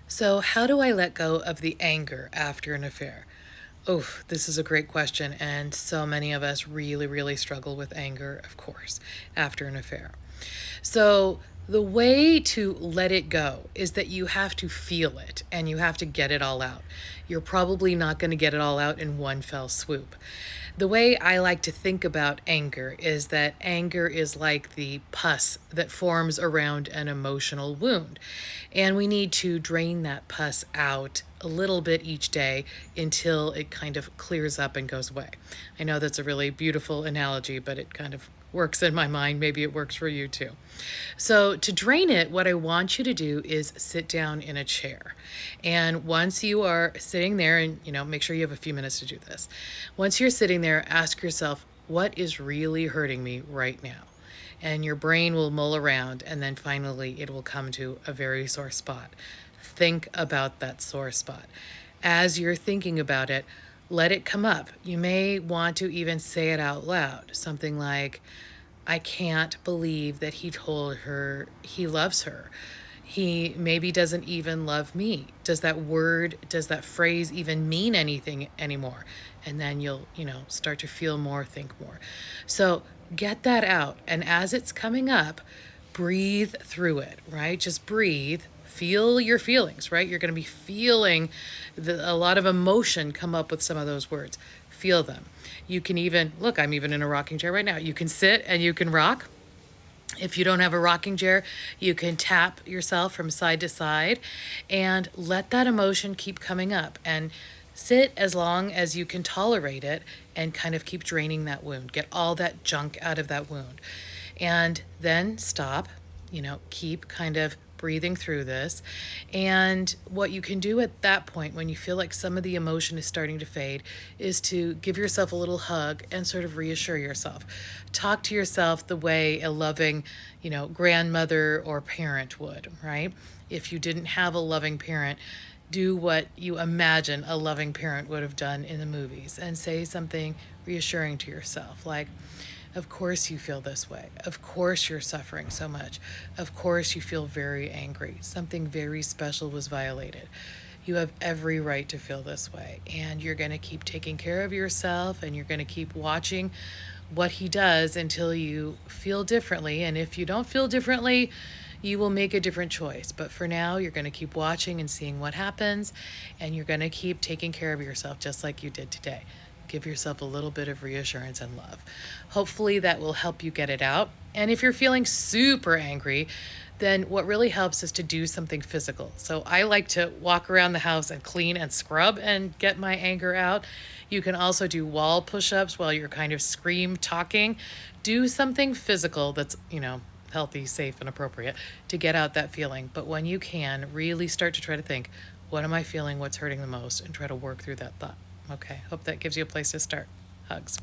So, how do I let go of the anger after an affair? Oh, this is a great question, and so many of us really, really struggle with anger, of course, after an affair. So, the way to let it go is that you have to feel it and you have to get it all out. You're probably not going to get it all out in one fell swoop. The way I like to think about anger is that anger is like the pus that forms around an emotional wound. And we need to drain that pus out a little bit each day until it kind of clears up and goes away. I know that's a really beautiful analogy, but it kind of works in my mind. Maybe it works for you too. So, to drain it, what I want you to do is sit down in a chair. And once you are sitting there, and make sure you have a few minutes to do this. Once you're sitting there, ask yourself, what is really hurting me right now? And your brain will mull around, and then finally it will come to a very sore spot. Think about that sore spot. As you're thinking about it, let it come up. You may want to even say it out loud. Something like, I can't believe that he told her he loves her. He maybe doesn't even love me. Does that word, does that phrase even mean anything anymore? And then you'll, start to feel more, think more. So get that out. And as it's coming up, breathe through it, right? Just breathe. Feel your feelings, right? You're going to be feeling a lot of emotion come up with some of those words. Feel them. You can even, look, I'm even in a rocking chair right now. You can sit and you can rock. If you don't have a rocking chair, you can tap yourself from side to side and let that emotion keep coming up and sit as long as you can tolerate it and kind of keep draining that wound. Get all that junk out of that wound. And then stop, keep kind of breathing through this. And what you can do at that point, when you feel like some of the emotion is starting to fade, is to give yourself a little hug and sort of reassure yourself. Talk to yourself the way a loving, grandmother or parent would, right? If you didn't have a loving parent, do what you imagine a loving parent would have done in the movies and say something reassuring to yourself, like, of course you feel this way. Of course you're suffering so much. Of course you feel very angry. Something very special was violated. You have every right to feel this way. And you're going to keep taking care of yourself and you're going to keep watching what he does until you feel differently. And if you don't feel differently, you will make a different choice. But for now, you're going to keep watching and seeing what happens. And you're going to keep taking care of yourself just like you did today. Give yourself a little bit of reassurance and love. Hopefully that will help you get it out. And if you're feeling super angry, then what really helps is to do something physical. So I like to walk around the house and clean and scrub and get my anger out. You can also do wall push-ups while you're kind of scream talking. Do something physical that's, healthy, safe, and appropriate to get out that feeling. But when you can, really start to try to think, what am I feeling? What's hurting the most? And try to work through that thought. Okay, hope that gives you a place to start. Hugs.